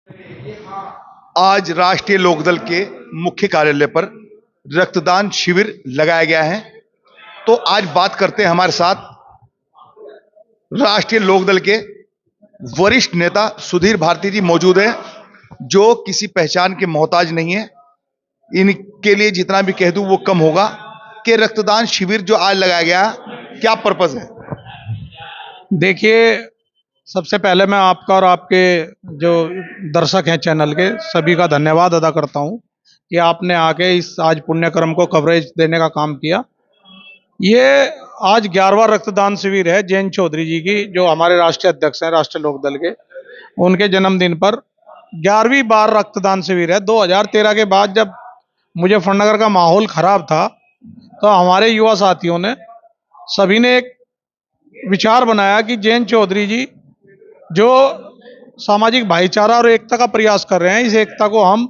आज राष्ट्रीय लोकदल के मुख्य कार्यालय पर रक्तदान शिविर लगाया गया है। तो आज बात करते हैं, हमारे साथ राष्ट्रीय लोकदल के वरिष्ठ नेता सुधीर भारती जी मौजूद हैं, जो किसी पहचान के मोहताज नहीं है। इनके लिए जितना भी कह दूं वो कम होगा कि रक्तदान शिविर जो आज लगाया गया, क्या पर्पस है? देखिए, सबसे पहले मैं आपका और आपके जो दर्शक हैं चैनल के सभी का धन्यवाद अदा करता हूं कि आपने आके इस आज पुण्यक्रम को कवरेज देने का काम किया। ये आज 11वां रक्तदान शिविर है जयंत चौधरी जी की, जो हमारे राष्ट्रीय अध्यक्ष हैं राष्ट्रीय लोकदल के। उनके जन्मदिन पर 11वीं बार रक्तदान शिविर है। 2013 के बाद जब मुजफ्फरनगर का माहौल खराब था, तो हमारे युवा साथियों ने सभी ने एक विचार बनाया कि जयंत चौधरी जी जो सामाजिक भाईचारा और एकता का प्रयास कर रहे हैं, इस एकता को हम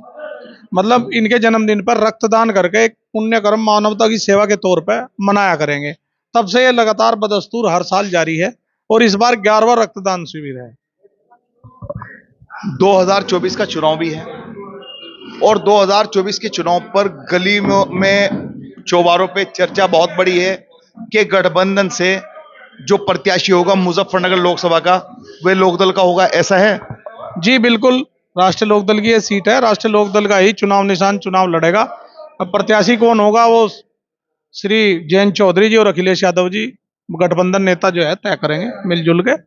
मतलब इनके जन्मदिन पर रक्तदान करके एक पुण्यकर्म मानवता की सेवा के तौर पर मनाया करेंगे। तब से ये लगातार बदस्तूर हर साल जारी है और इस बार 11वां रक्तदान शिविर है। 2024 का चुनाव भी है और 2024 के चुनाव पर गली में चौबारों पे चर्चा बहुत बड़ी है कि गठबंधन से जो प्रत्याशी होगा मुजफ्फरनगर लोकसभा का, वह लोकदल का होगा, ऐसा है? जी बिल्कुल, राष्ट्रीय लोकदल की ये सीट है, राष्ट्रीय लोकदल का ही चुनाव निशान चुनाव लड़ेगा। अब प्रत्याशी कौन होगा वो श्री जयंत चौधरी जी और अखिलेश यादव जी गठबंधन नेता जो है तय करेंगे मिलजुल के।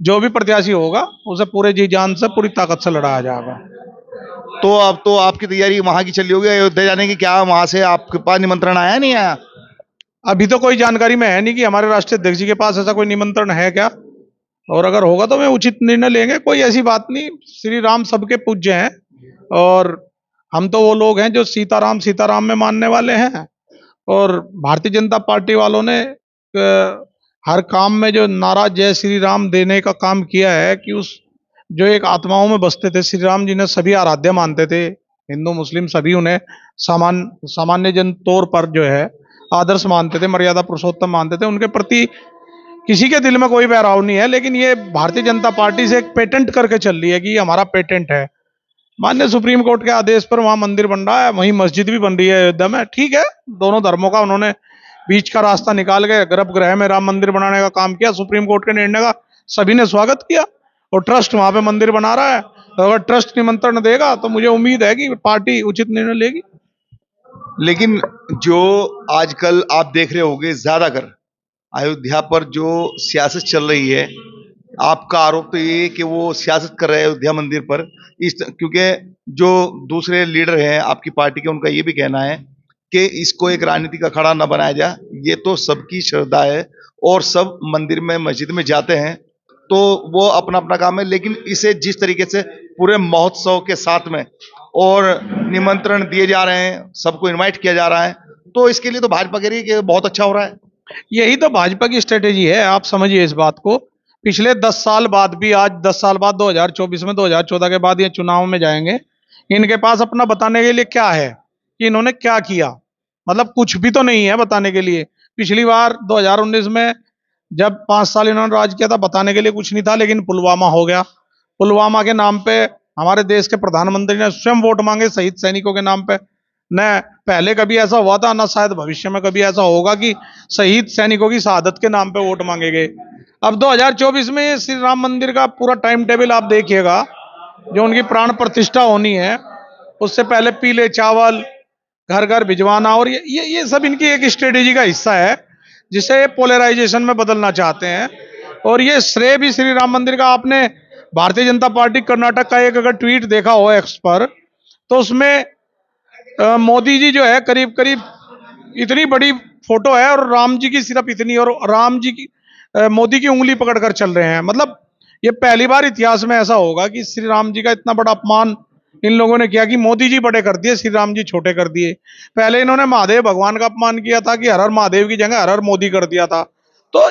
जो भी प्रत्याशी होगा उसे पूरे जी जान से पूरी ताकत से लड़ाया जाएगा। तो अब तो आपकी तैयारी वहां की चली होगी अयोध्या जाने की, क्या वहां से आपके पास निमंत्रण आया नहीं आया? अभी तो कोई जानकारी में है नहीं कि हमारे राष्ट्रीय अध्यक्ष जी के पास ऐसा कोई निमंत्रण है क्या, और अगर होगा तो मैं उचित निर्णय लेंगे। कोई ऐसी बात नहीं, श्री राम सबके पूज्य हैं और हम तो वो लोग हैं जो सीताराम सीताराम में मानने वाले हैं। और भारतीय जनता पार्टी वालों ने हर काम में जो नारा जय श्री राम देने का काम किया है कि उस जो एक आत्माओं में बसते थे, श्री राम जी ने सभी आराध्य मानते थे, हिंदू मुस्लिम सभी उन्हें सामान्य जन तौर पर जो है आदर्श मानते थे, मर्यादा पुरुषोत्तम मानते थे। उनके प्रति किसी के दिल में कोई बहराव नहीं है, लेकिन ये भारतीय जनता पार्टी से एक पेटेंट करके चल रही है कि ये हमारा पेटेंट है। माननीय सुप्रीम कोर्ट के आदेश पर वहां मंदिर बन रहा है, वहीं मस्जिद भी बन रही है अयोध्या में। ठीक है, दोनों धर्मों का उन्होंने बीच का रास्ता निकाल के गर्भगृह में राम मंदिर बनाने का काम किया। सुप्रीम कोर्ट के निर्णय का सभी ने स्वागत किया और ट्रस्ट वहां पे मंदिर बना रहा है। तो अगर ट्रस्ट निमंत्रण देगा तो मुझे उम्मीद है कि पार्टी उचित निर्णय लेगी। लेकिन जो आजकल आप देख रहे होंगे, ज्यादातर अयोध्या पर जो सियासत चल रही है, आपका आरोप तो ये है कि वो सियासत कर रहे हैं अयोध्या मंदिर पर, क्योंकि जो दूसरे लीडर हैं आपकी पार्टी के, उनका ये भी कहना है कि इसको एक राजनीति का अखाड़ा न बनाया जाए। ये तो सबकी श्रद्धा है और सब मंदिर में मस्जिद में जाते हैं, तो वो अपना अपना काम है। लेकिन इसे जिस तरीके से पूरे महोत्सव के साथ में और निमंत्रण दिए जा रहे हैं, सबको इनवाइट किया जा रहा है, तो इसके लिए तो भाजपा कह रही है कि बहुत अच्छा हो रहा है। यही तो भाजपा की स्ट्रेटेजी है, आप समझिए इस बात को। पिछले 10 साल बाद भी आज 10 साल बाद 2024 में 2014 के बाद ये चुनाव में जाएंगे। इनके पास अपना बताने के लिए क्या है कि इन्होंने क्या किया? मतलब कुछ भी तो नहीं है बताने के लिए। पिछली बार 2019 में जब 5 साल इन्होंने राज किया था, बताने के लिए कुछ नहीं था, लेकिन पुलवामा हो गया। पुलवामा के नाम पे हमारे देश के प्रधानमंत्री ने स्वयं वोट मांगे शहीद सैनिकों के नाम पे। न पहले कभी ऐसा हुआ था, ना शायद भविष्य में कभी ऐसा होगा कि शहीद सैनिकों की शहादत के नाम पे वोट मांगे गए। अब 2024 में श्री राम मंदिर का पूरा टाइम टेबल आप देखिएगा, जो उनकी प्राण प्रतिष्ठा होनी है, उससे पहले पीले चावल घर घर भिजवाना, और ये सब इनकी एक स्ट्रेटेजी का हिस्सा है, जिसे पोलराइजेशन में बदलना चाहते हैं। और ये श्रेय भी श्री राम मंदिर का। आपने भारतीय जनता पार्टी कर्नाटक का एक अगर ट्वीट देखा हो एक्स पर, तो उसमें मोदी जी जो है करीब करीब इतनी बड़ी फोटो है और राम जी की सिर्फ इतनी, और राम जी की मोदी की उंगली पकड़कर चल रहे हैं। मतलब ये पहली बार इतिहास में ऐसा होगा कि श्री राम जी का इतना बड़ा अपमान इन लोगों ने किया कि मोदी जी बड़े कर दिए, श्री राम जी छोटे कर दिए। पहले इन्होंने महादेव भगवान का अपमान किया था कि हर हर महादेव की जगह हर हर मोदी कर दिया था। तो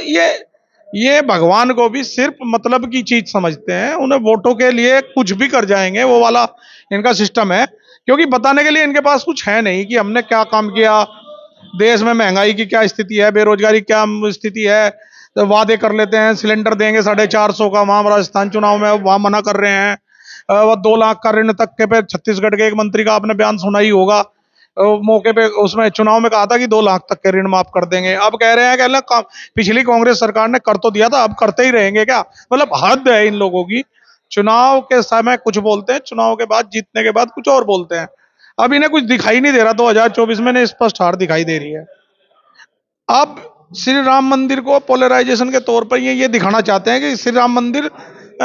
ये भगवान को भी सिर्फ मतलब की चीज समझते हैं, उन्हें वोटों के लिए कुछ भी कर जाएंगे, वो वाला इनका सिस्टम है। क्योंकि बताने के लिए इनके पास कुछ है नहीं कि हमने क्या काम किया, देश में महंगाई की क्या स्थिति है, बेरोजगारी क्या स्थिति है। तो वादे कर लेते हैं सिलेंडर देंगे 450 का, वहां राजस्थान चुनाव में वहां मना कर रहे हैं। वो 2 लाख का ऋण तक के पे छत्तीसगढ़ के एक मंत्री का आपने बयान सुना ही होगा। मौके पे उसमें चुनाव में कहा था कि 2 लाख तक के ऋण माफ कर देंगे। अब कह रहे हैं कि पिछली कांग्रेस सरकार ने कर तो दिया था, अब करते ही रहेंगे क्या? मतलब हद है इन लोगों की। चुनाव के समय कुछ बोलते हैं, चुनाव के बाद जीतने के बाद कुछ और बोलते हैं। अब इन्हें कुछ दिखाई नहीं दे रहा। 2024 में स्पष्ट हार दिखाई दे रही है। अब श्री राम मंदिर को पोलराइजेशन के तौर पर ये दिखाना चाहते हैं कि श्री राम मंदिर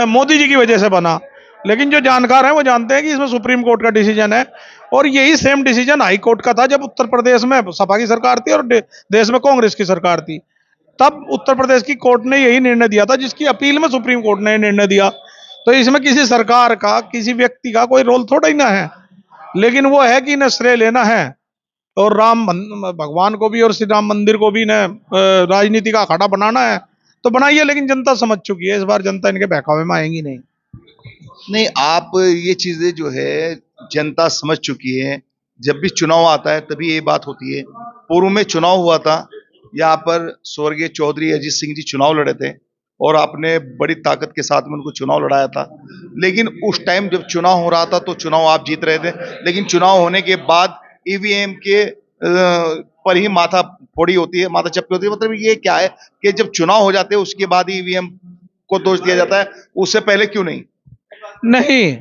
मोदी जी की वजह से बना, लेकिन जो जानकार हैं वो जानते हैं कि इसमें सुप्रीम कोर्ट का डिसीजन है। और यही सेम डिसीजन हाई कोर्ट का था जब उत्तर प्रदेश में सपा की सरकार थी और देश में कांग्रेस की सरकार थी। तब उत्तर प्रदेश की कोर्ट ने यही निर्णय दिया था, जिसकी अपील में सुप्रीम कोर्ट ने निर्णय दिया। तो इसमें किसी सरकार का, किसी व्यक्ति का कोई रोल थोड़ा ही ना है, लेकिन वो है कि इन्हें श्रेय लेना है और भगवान को भी और श्री राम मंदिर को भी इन्हें राजनीति का अखाड़ा बनाना है। तो बनाइए, लेकिन जनता समझ चुकी है, इस बार जनता इनके बहकावे में आएंगी नहीं। नहीं, आप ये चीजें जो है जनता समझ चुकी है। जब भी चुनाव आता है तभी ये बात होती है। पूर्व में चुनाव हुआ था, यहाँ पर स्वर्गीय चौधरी अजीत सिंह जी चुनाव लड़े थे और आपने बड़ी ताकत के साथ में उनको चुनाव लड़ाया था। लेकिन उस टाइम जब चुनाव हो रहा था तो चुनाव आप जीत रहे थे, लेकिन चुनाव होने के बाद ईवीएम के पर ही माथा फोड़ी होती है, माथा चपकी होती है। मतलब ये क्या है कि जब चुनाव हो जाते हैं उसके बाद ही ईवीएम को दोष दिया जाता है, उससे पहले क्यों नहीं? नहीं,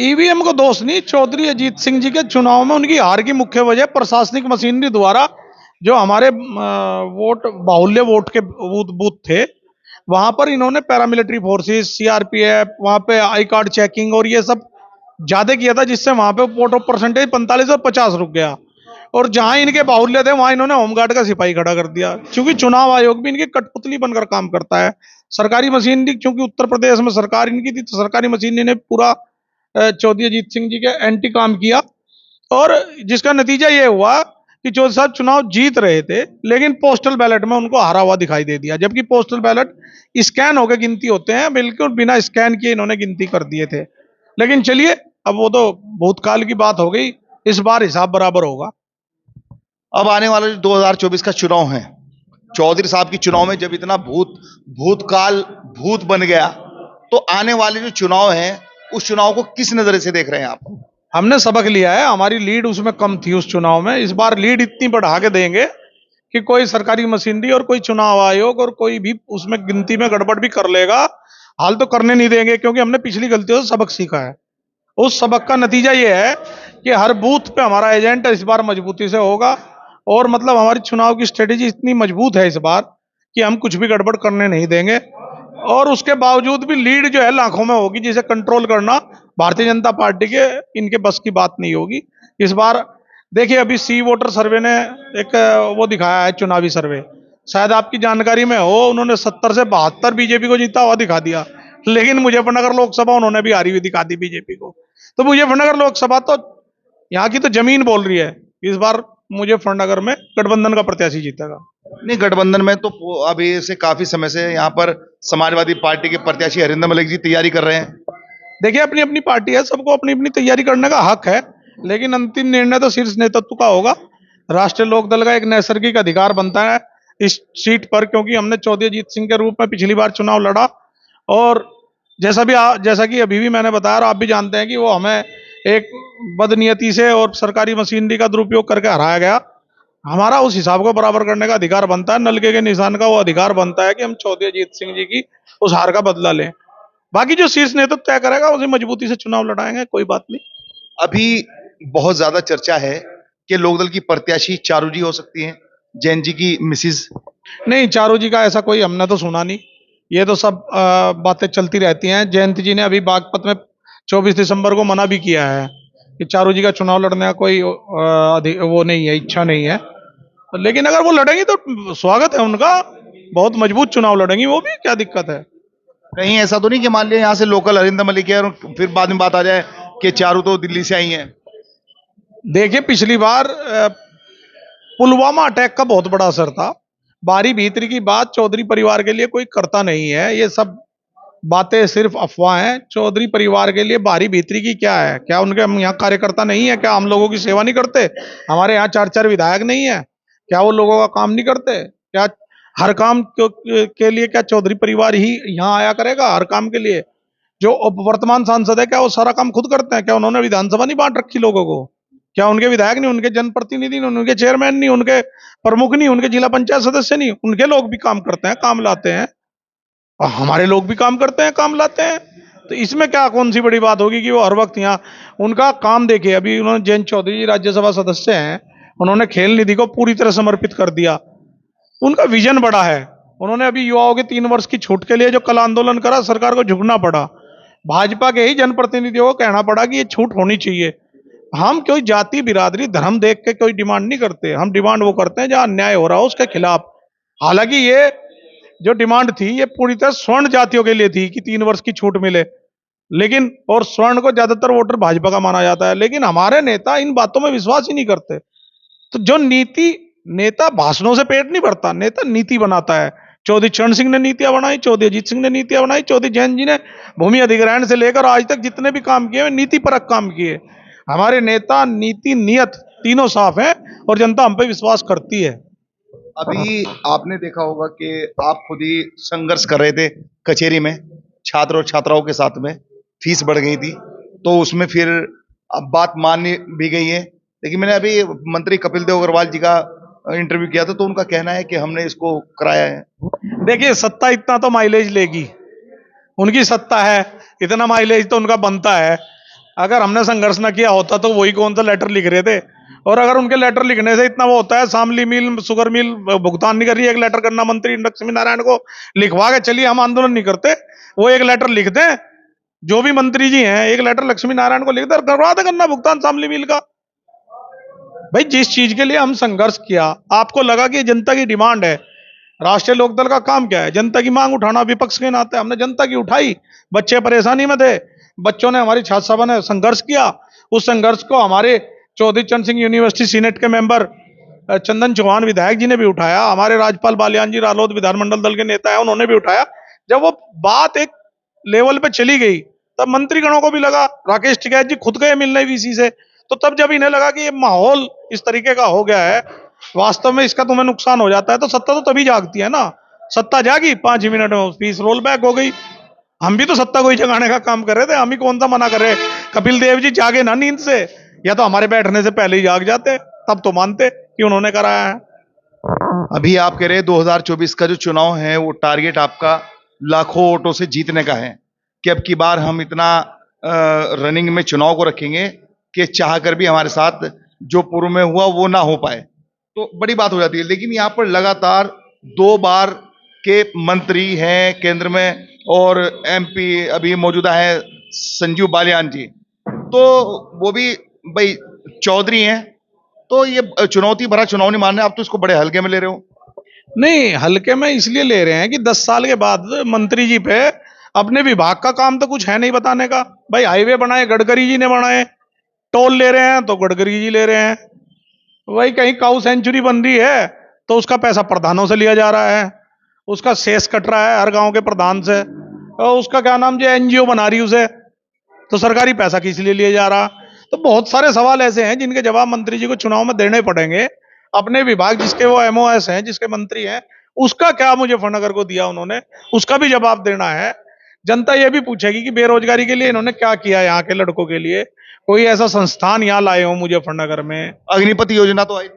ईवीएम को दोष नहीं। चौधरी अजीत सिंह जी के चुनाव में उनकी हार की मुख्य वजह प्रशासनिक मशीनरी द्वारा जो हमारे वोट बाहुल्य वोट के बूथ थे, वहां पर इन्होंने पैरामिलिट्री फोर्सेस, सीआरपीएफ, वहां पे आई कार्ड चेकिंग और ये सब ज्यादा किया था, जिससे वहां पे वोट ऑफ परसेंटेज 45 और 50 रुक गया। और जहां इनके बाहुल्य थे वहां इन्होंने होमगार्ड का सिपाही खड़ा कर दिया, क्योंकि चुनाव आयोग भी इनकी कठपुतली बनकर काम करता है। सरकारी मशीनरी, क्योंकि उत्तर प्रदेश में सरकार इनकी थी, तो सरकारी मशीनरी ने पूरा चौधरी अजीत सिंह जी के एंटी काम किया। और जिसका नतीजा ये हुआ कि चौधरी साहब चुनाव जीत रहे थे, लेकिन पोस्टल बैलेट में उनको हारा हुआ दिखाई दे दिया, जबकि पोस्टल बैलेट स्कैन होकर गिनती होते हैं, बिल्कुल बिना स्कैन किए इन्होंने गिनती कर दिए थे। लेकिन चलिए, अब वो तो भूतकाल की बात हो गई, इस बार हिसाब बराबर होगा। अब आने वाला जो 2024 का चुनाव है, चौधरी साहब की चुनाव में जब इतना भूतकाल भूत बन गया, तो आने वाले जो चुनाव है उस चुनाव को किस नजर से देख रहे हैं आप? हमने सबक लिया है, हमारी लीड उसमें कम थी उस चुनाव में। इस बार लीड इतनी बढ़ा के देंगे कि कोई सरकारी मशीनरी और कोई चुनाव आयोग और कोई भी उसमें गिनती में गड़बड़ भी कर लेगा, हाल तो करने नहीं देंगे, क्योंकि हमने पिछली गलतियों से सबक सीखा है। उस सबक का नतीजा ये है कि हर बूथ पे हमारा एजेंट इस बार मजबूती से होगा। और मतलब हमारी चुनाव की स्ट्रेटेजी इतनी मजबूत है इस बार कि हम कुछ भी गड़बड़ करने नहीं देंगे। और उसके बावजूद भी लीड जो है लाखों में होगी, जिसे कंट्रोल करना भारतीय जनता पार्टी के इनके बस की बात नहीं होगी इस बार। देखिए, अभी सी वोटर सर्वे ने एक वो दिखाया है, चुनावी सर्वे, शायद आपकी जानकारी में हो, उन्होंने 70 से 72 बीजेपी को जीता हुआ दिखा दिया। लेकिन मुजफ्फरनगर लोकसभा उन्होंने भी हारी हुई दिखा दी बीजेपी को। तो मुजफ्फरनगर लोकसभा तो यहाँ की तो जमीन बोल रही है, इस बार मुजफ्फरनगर में गठबंधन का प्रत्याशी जीतेगा। नहीं, गठबंधन में तो अभी से काफी समय से यहाँ पर समाजवादी पार्टी के प्रत्याशी हरिंदर मलिक जी तैयारी कर रहे हैं। देखिए, अपनी अपनी पार्टी है, सबको अपनी अपनी तैयारी करने का हक है, लेकिन अंतिम निर्णय तो शीर्ष नेतृत्व का होगा। राष्ट्रीय लोकदल का एक नैसर्गिक अधिकार बनता है इस सीट पर, क्योंकि हमने चौधरी अजीत सिंह के रूप में पिछली बार चुनाव लड़ा। और जैसा कि अभी भी मैंने बताया और आप भी जानते हैं कि वो हमें एक बदनीयती से और सरकारी मशीनरी का दुरुपयोग करके हराया गया। हमारा उस हिसाब को बराबर करने का अधिकार बनता है, नलके के निशान का वो अधिकार बनता है कि हम चौधरी अजीत सिंह जी की उस हार का बदला लें। बाकी जो शीर्ष नेतृत्व तय करेगा उसे मजबूती से चुनाव लड़ाएंगे, कोई बात नहीं। अभी बहुत ज्यादा चर्चा है कि लोकदल की प्रत्याशी चारू जी हो सकती हैं, जैन जी की मिसिज। नहीं, चारू जी का ऐसा कोई हमने तो सुना नहीं। ये तो सब बातें चलती रहती हैं। जयंत जी ने अभी बागपत में 24 दिसंबर को मना भी किया है कि चारू जी का चुनाव लड़ने का कोई वो नहीं है, इच्छा नहीं है। लेकिन अगर वो लड़ेंगी तो स्वागत है उनका, बहुत मजबूत चुनाव लड़ेंगी वो भी, क्या दिक्कत है। कहीं ऐसा तो नहीं कि मान लिया यहाँ से लोकल हरिंदर मलिक है और फिर बाद में बात आ जाए कि चारू तो दिल्ली से आई हैं? देखिए, पिछली बार पुलवामा अटैक का बहुत बड़ा असर था। बारी भीतरी की बात चौधरी परिवार के लिए कोई करता नहीं है, ये सब बातें सिर्फ अफवाह हैं। चौधरी परिवार के लिए बारी भीतरी की क्या है? क्या उनके हम यहाँ कार्यकर्ता नहीं है? क्या हम लोगों की सेवा नहीं करते? हमारे यहाँ 4-4 विधायक नहीं है? क्या वो लोगों का काम नहीं करते? क्या हर काम के लिए क्या चौधरी परिवार ही यहाँ आया करेगा? हर काम के लिए जो वर्तमान सांसद है क्या वो सारा काम खुद करते हैं? क्या उन्होंने विधानसभा नहीं बांट रखी लोगों को? क्या उनके विधायक नहीं, उनके जनप्रतिनिधि नहीं, उनके चेयरमैन नहीं, उनके प्रमुख नहीं, उनके जिला पंचायत सदस्य नहीं? उनके लोग भी काम करते हैं, काम लाते हैं, और हमारे लोग भी काम करते हैं, काम लाते हैं। तो इसमें क्या कौन सी बड़ी बात होगी कि वो हर वक्त यहाँ? उनका काम देखिए, अभी उन्होंने जयंत चौधरी जी राज्यसभा सदस्य हैं, उन्होंने खेल निधि को पूरी तरह समर्पित कर दिया। उनका विजन बड़ा है। उन्होंने अभी युवाओं के 3 वर्ष की छूट के लिए जो कल आंदोलन करा, सरकार को झुकना पड़ा, भाजपा के ही जनप्रतिनिधियों को कहना पड़ा कि ये छूट होनी चाहिए। हम कोई जाति बिरादरी धर्म देख के कोई डिमांड नहीं करते, हम डिमांड वो करते हैं जहां अन्याय हो रहा हो उसके खिलाफ। हालांकि ये जो डिमांड थी ये पूरी तरह स्वर्ण जातियों के लिए थी कि 3 वर्ष की छूट मिले, लेकिन और स्वर्ण को ज्यादातर वोटर भाजपा का माना जाता है, लेकिन हमारे नेता इन बातों में विश्वास ही नहीं करते। तो जो नीति, नेता भाषणों से पेट नहीं भरता, नेता नीति बनाता है। चौधरी चरण सिंह ने नीतियां बनाई, चौधरी अजीत सिंह ने नीतियां बनाई, चौधरी जैन जी ने भूमि अधिग्रहण से लेकर आज तक जितने भी काम किए वे नीति परक काम किए। हमारे नेता नीति नियत तीनों साफ हैं और जनता हम पे विश्वास करती है। अभी आपने देखा होगा कि आप खुद ही संघर्ष कर रहे थे कचहरी में, छात्र और छात्राओं के साथ में फीस बढ़ गई थी, तो उसमें फिर अब बात मानी भी गई है। लेकिन मैंने अभी मंत्री कपिल देव अग्रवाल जी का इंटरव्यू किया था, तो उनका कहना है कि हमने इसको कराया है। देखिए, सत्ता इतना तो माइलेज लेगी, उनकी सत्ता है, इतना माइलेज तो उनका बनता है। अगर हमने संघर्ष न किया होता तो वही कौन सा लेटर लिख रहे थे? और अगर उनके लेटर लिखने से इतना वो होता है, शामली मिल, शुगर मिल भुगतान नहीं कर रही, एक लेटर करना मंत्री लक्ष्मी नारायण को लिखवा के चलिए हम आंदोलन नहीं करते, वो एक लेटर लिख दें, जो भी मंत्री जी हैं एक लेटर लक्ष्मी नारायण को लिख दे, करवा दे करना भुगतान शामली मिल का। भाई, जिस चीज के लिए हम संघर्ष किया, आपको लगा कि जनता की डिमांड है, राष्ट्रीय लोकदल का काम क्या है? जनता की मांग उठाना। विपक्ष के नाते हमने जनता की उठाई, बच्चे परेशानी में थे, बच्चों ने, हमारी छात्र सभा ने संघर्ष किया। उस संघर्ष को हमारे चौधरी चरण सिंह यूनिवर्सिटी सीनेट के मेंबर चंदन चौहान विधायक जी ने भी उठाया, हमारे राज्यपाल बालियान जी रालोद विधानमंडल दल के नेता है उन्होंने भी उठाया। जब वो बात एक लेवल पे चली गई तब मंत्रीगणों को भी लगा, राकेश टिकैत जी खुद गए मिलने वीसी से, तो तब जब इन्हें लगा कि ये माहौल इस तरीके का हो गया है, वास्तव में इसका तुम्हें नुकसान हो जाता है, तो सत्ता तो तभी जागती है ना। सत्ता जागी, 5 मिनट में फीस रोल बैक हो गई। हम भी तो सत्ता को ही जगाने का काम कर रहे थे, हम ही कौन सा मना कर रहे? कपिल देव जी जागे ना नींद से, या तो हमारे बैठने से पहले ही जाग जाते, तब तो मानते कि उन्होंने कराया है। अभी आप कह रहे हैं 2024 का जो चुनाव है वो टारगेट आपका लाखों वोटों से जीतने का है, कि अब की बार हम इतना रनिंग में चुनाव को रखेंगे कि चाह कर भी हमारे साथ जो पूर्व में हुआ वो ना हो पाए, तो बड़ी बात हो जाती है। लेकिन यहाँ पर लगातार 2 बार के मंत्री हैं केंद्र में, और एमपी अभी मौजूदा है संजीव बालियान जी, तो वो भी भाई चौधरी हैं, तो ये चुनौती भरा चुनाव नहीं मान रहे आप, तो इसको बड़े हल्के में ले रहे हो। नहीं, हल्के में इसलिए ले रहे हैं कि 10 साल के बाद मंत्री जी पे अपने विभाग का काम तो कुछ है नहीं बताने का। भाई, हाईवे बनाए गडकरी जी ने बनाए, टोल ले रहे हैं तो गडकरी जी ले रहे हैं। वही कहीं काऊ सेंचुरी बन रही है तो उसका पैसा प्रधानों से लिया जा रहा है, उसका सेस कट रहा है हर गांव के प्रधान से, और उसका क्या नाम जो एनजीओ बना रही उसे, तो सरकारी पैसा किस लिए लिया जा रहा? तो बहुत सारे सवाल ऐसे हैं जिनके जवाब मंत्री जी को चुनाव में देने पड़ेंगे। अपने विभाग जिसके वो एमओएस हैं, जिसके मंत्री हैं, उसका क्या मुजफ्फरनगर को दिया उन्होंने, उसका भी जवाब देना है। जनता ये भी पूछेगी कि बेरोजगारी के लिए इन्होंने क्या किया यहाँ के लड़कों के लिए, कोई ऐसा संस्थान यहाँ लाए हो मुजफ्फरनगर में? अग्निपथ योजना तो आई,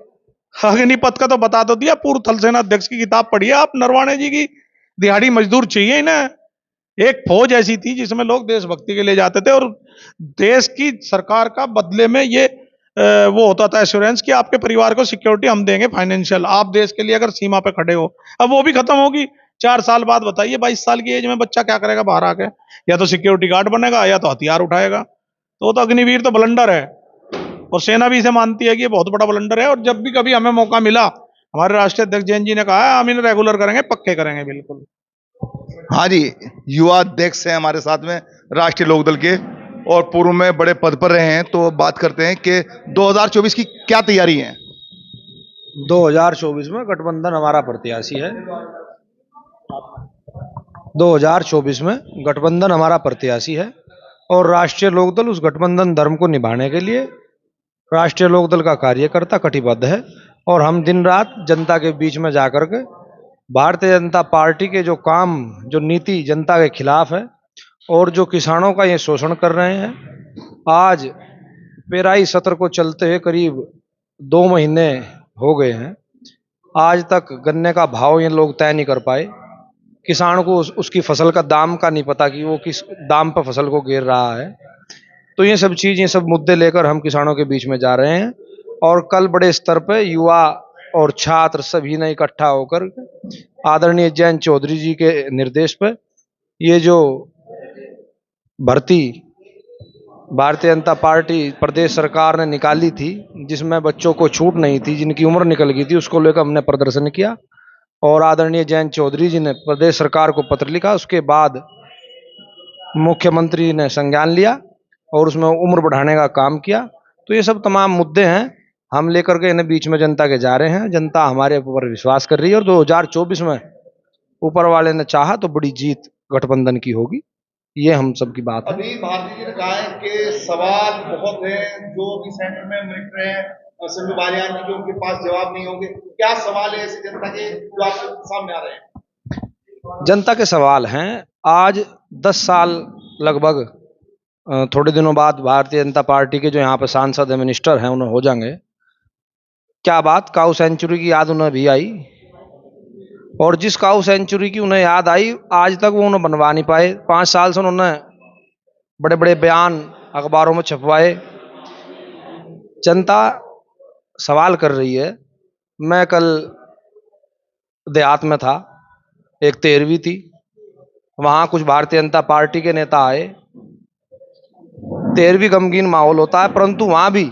अग्निपथ का तो बता तो दिया, पूर्व थल सेना अध्यक्ष की किताब पढ़ी है आप, नरवाणे जी की। दिहाड़ी मजदूर चाहिए इन्हें। एक फौज ऐसी थी जिसमें लोग देशभक्ति के लिए जाते थे, और देश की सरकार का बदले में ये वो होता था एश्योरेंस कि आपके परिवार को सिक्योरिटी हम देंगे फाइनेंशियल, आप देश के लिए अगर सीमा पे खड़े हो। अब वो भी खत्म होगी 4 साल बाद। बताइए, 22 साल की एज में बच्चा क्या करेगा बाहर आके? या तो सिक्योरिटी गार्ड बनेगा या तो हथियार उठाएगा। तो अग्निवीर तो ब्लंडर है, और सेना भी इसे मानती है कि ये बहुत बड़ा ब्लंडर है। और जब भी कभी हमें मौका मिला, हमारे राष्ट्रीय अध्यक्ष जैन जी ने कहा है हम इन्हें रेगुलर करेंगे, पक्के करेंगे बिल्कुल। हाँ जी, युवा अध्यक्ष हैं हमारे साथ में राष्ट्रीय लोकदल के, और पूर्व में बड़े पद पर रहे हैं, तो बात करते हैं कि 2024 की क्या तैयारी है। 2024 में गठबंधन हमारा प्रत्याशी है। 2024 में गठबंधन हमारा प्रत्याशी है, और राष्ट्रीय लोकदल उस गठबंधन धर्म को निभाने के लिए राष्ट्रीय लोकदल का कार्यकर्ता कटिबद्ध है। और हम दिन रात जनता के बीच में जाकर के भारतीय जनता पार्टी के जो काम, जो नीति जनता के खिलाफ है, और जो किसानों का ये शोषण कर रहे हैं। आज पेराई सत्र को चलते हुए करीब 2 महीने हो गए हैं, आज तक गन्ने का भाव ये लोग तय नहीं कर पाए। किसान को उसकी फसल का दाम का नहीं पता कि वो किस दाम पर फसल को गिर रहा है। तो ये सब चीज़, ये सब मुद्दे लेकर हम किसानों के बीच में जा रहे हैं और कल बड़े स्तर पर युवा और छात्र सभी ने इकट्ठा होकर आदरणीय जयंत चौधरी जी के निर्देश पर ये जो भर्ती भारतीय जनता पार्टी प्रदेश सरकार ने निकाली थी, जिसमें बच्चों को छूट नहीं थी, जिनकी उम्र निकल गई थी, उसको लेकर हमने प्रदर्शन किया और आदरणीय जयंत चौधरी जी ने प्रदेश सरकार को पत्र लिखा। उसके बाद मुख्यमंत्री ने संज्ञान लिया और उसमें उम्र बढ़ाने का काम किया। तो ये सब तमाम मुद्दे हैं, हम लेकर के इन्हें बीच में जनता के जा रहे हैं। जनता हमारे ऊपर विश्वास कर रही है और 2024 में ऊपर वाले ने चाहा तो बड़ी जीत गठबंधन की होगी। ये हम सब की बात है। अभी भारती जी ने कहा है कि सवाल बहुत है जो भी सेंटर में मिल रहे हैं संजू बालियान जी के, उनके पास जवाब नहीं होंगे। क्या सवाल है ऐसी जनता के जो आपके सामने आ रहे हैं? जनता के सवाल हैं। आज 10 साल लगभग, थोड़े दिनों बाद भारतीय जनता पार्टी के जो यहाँ पे सांसद है, मिनिस्टर हैं, उन्हें हो जाएंगे। क्या बात, काऊ सेंचुरी की याद उन्हें भी आई और जिस काऊ सेंचुरी की उन्हें याद आई आज तक वो उन्हें बनवा नहीं पाए। 5 साल से उन्होंने बड़े बड़े बयान अखबारों में छपवाए। जनता सवाल कर रही है। मैं कल देहात में था, एक 13वीं थी, वहाँ कुछ भारतीय जनता पार्टी के नेता आए। 13वीं गमगीन माहौल होता है, परंतु वहाँ भी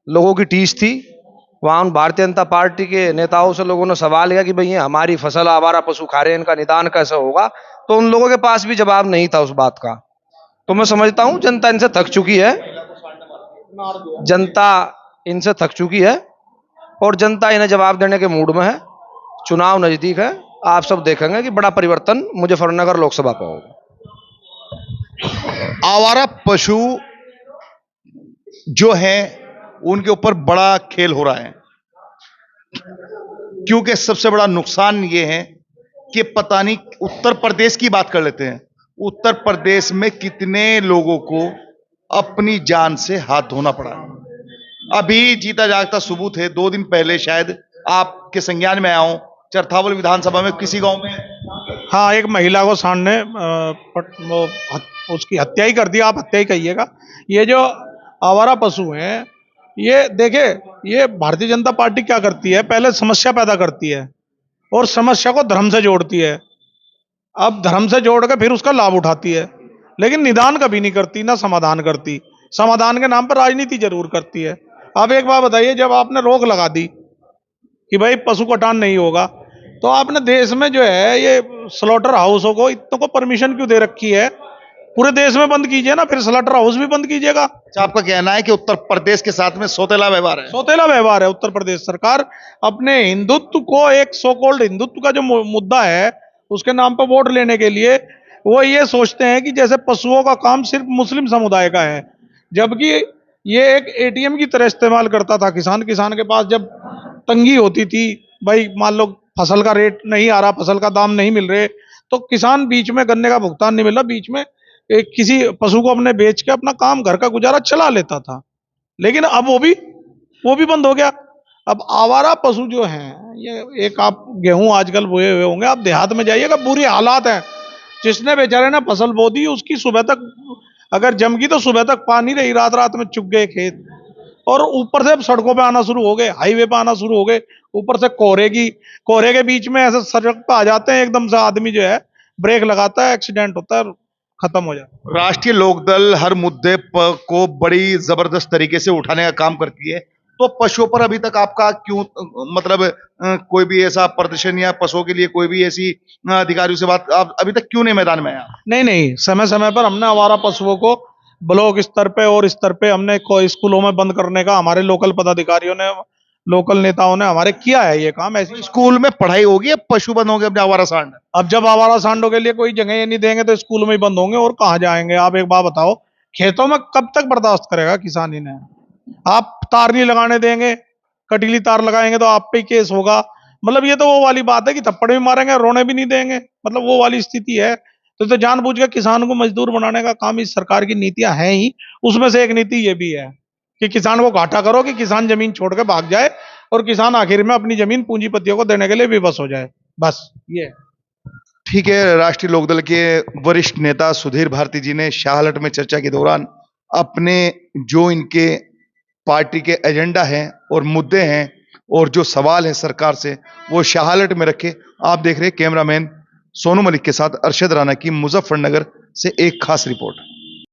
लोगों की टीस थी। वहाँ उन भारतीय जनता पार्टी के नेताओं से लोगों ने सवाल किया कि भाई ये हमारी फसल आवारा पशु खा रहे हैं, इनका निदान कैसे होगा। तो उन लोगों के पास भी जवाब नहीं था उस बात का। तो मैं समझता हूँ जनता इनसे थक चुकी है, जनता इनसे थक चुकी है और जनता इन्हें जवाब देने के मूड में है। चुनाव नजदीक है, आप सब देखेंगे कि बड़ा परिवर्तन मुजफ्फरनगर लोकसभा पर होगा। आवारा पशु जो है उनके ऊपर बड़ा खेल हो रहा है, क्योंकि सबसे बड़ा नुकसान ये है कि पता नहीं, उत्तर प्रदेश की बात कर लेते हैं, उत्तर प्रदेश में कितने लोगों को अपनी जान से हाथ धोना पड़ा। अभी जीता जागता सबूत है, 2 दिन पहले शायद आपके संज्ञान में आया हूं, चरथावल विधानसभा में किसी गांव में, हाँ, एक महिला को सांड ने उसकी हत्या ही कर दिया। आप हत्या ही कहिएगा। ये जो आवारा पशु हैं, ये देखे, ये भारतीय जनता पार्टी क्या करती है, पहले समस्या पैदा करती है और समस्या को धर्म से जोड़ती है। अब धर्म से जोड़ के फिर उसका लाभ उठाती है, लेकिन निदान कभी नहीं करती, ना समाधान करती। समाधान के नाम पर राजनीति जरूर करती है। आप एक बात बताइए, जब आपने रोक लगा दी कि भाई पशु कटान नहीं होगा, तो आपने देश में जो है ये स्लॉटर हाउसों को इतनों को परमिशन क्यों दे रखी है? पूरे देश में बंद कीजिए ना, फिर स्लॉटर हाउस भी बंद कीजिएगा। अच्छा, आपका कहना है कि उत्तर प्रदेश के साथ में सौतेला व्यवहार है? सौतेला व्यवहार है। उत्तर प्रदेश सरकार अपने हिंदुत्व को, एक सो कॉल्ड हिंदुत्व का जो मुद्दा है, उसके नाम पर वोट लेने के लिए वो ये सोचते हैं कि जैसे पशुओं का काम सिर्फ मुस्लिम समुदाय का है, जबकि ये एक एटीएम की तरह इस्तेमाल करता था किसान। किसान के पास जब तंगी होती थी, भाई मान लो फसल का रेट नहीं आ रहा, फसल का दाम नहीं मिल रहे, तो किसान बीच में, गन्ने का भुगतान नहीं मिल रहा, बीच में किसी पशु को अपने बेच के अपना काम, घर का गुजारा चला लेता था। लेकिन अब वो भी बंद हो गया। अब आवारा पशु जो हैं, ये एक, आप गेहूं आजकल बोए हुए होंगे, आप देहात में जाइएगा, बुरी हालात है। जिसने बेचारे ने फसल बो दी, उसकी सुबह तक अगर जम गई तो सुबह तक पानी रही, रात रात में चुक गए खेत। और ऊपर से अब सड़कों पे आना शुरू हो गए, हाईवे पे आना शुरू हो गए, ऊपर से कोहरे के बीच में ऐसे सड़क पे आ जाते हैं, एकदम से आदमी जो है ब्रेक लगाता है, एक्सीडेंट होता है, खत्म हो जाता है। राष्ट्रीय लोकदल हर मुद्दे को बड़ी जबरदस्त तरीके से उठाने का काम करती है, तो पशुओं पर अभी तक आपका क्यों, मतलब कोई भी ऐसा प्रदर्शन या पशुओं के लिए कोई भी ऐसी अधिकारियों से बात, आप अभी तक क्यों नहीं मैदान में आया? नहीं, समय समय पर हमने आवारा पशुओं को ब्लॉक स्तर पे और स्तर पे हमने स्कूलों में बंद करने का, हमारे लोकल पदाधिकारियों ने, लोकल नेताओं ने हमारे किया है ये काम। ऐसे स्कूल में पढ़ाई होगी, अब पशु बंद होंगे अपने आवारा सांड? अब जब आवारा सांडों के लिए कोई जगह ये नहीं देंगे तो स्कूल में ही बंद होंगे, और कहाँ जाएंगे? आप एक बात बताओ, खेतों में कब तक बर्दाश्त करेगा किसान इन्हें? आप तार नहीं लगाने देंगे, कटीली तार लगाएंगे तो आप पे ही केस होगा। मतलब ये तो वो वाली बात है कि थप्पड़ भी मारेंगे, रोने भी नहीं देंगे, मतलब वो वाली स्थिति है। तो जानबूझ के किसान को मजदूर बनाने का काम इस सरकार की नीतियां हैं ही। उसमें से एक नीति ये भी है कि किसान को घाटा करो, कि किसान जमीन छोड़ के भाग जाए और किसान आखिर में अपनी जमीन पूंजीपतियों को देने के लिए विवश हो जाए, बस ये। ठीक है। राष्ट्रीय लोकदल के वरिष्ठ नेता सुधीर भारती जी ने शाहलट में चर्चा के दौरान अपने जो इनके पार्टी के एजेंडा हैं और मुद्दे हैं और जो सवाल हैं सरकार से, वो शाहलट में रखे। आप देख रहे हैं कैमरामैन सोनू मलिक के साथ अरशद राणा की मुजफ्फरनगर से एक खास रिपोर्ट।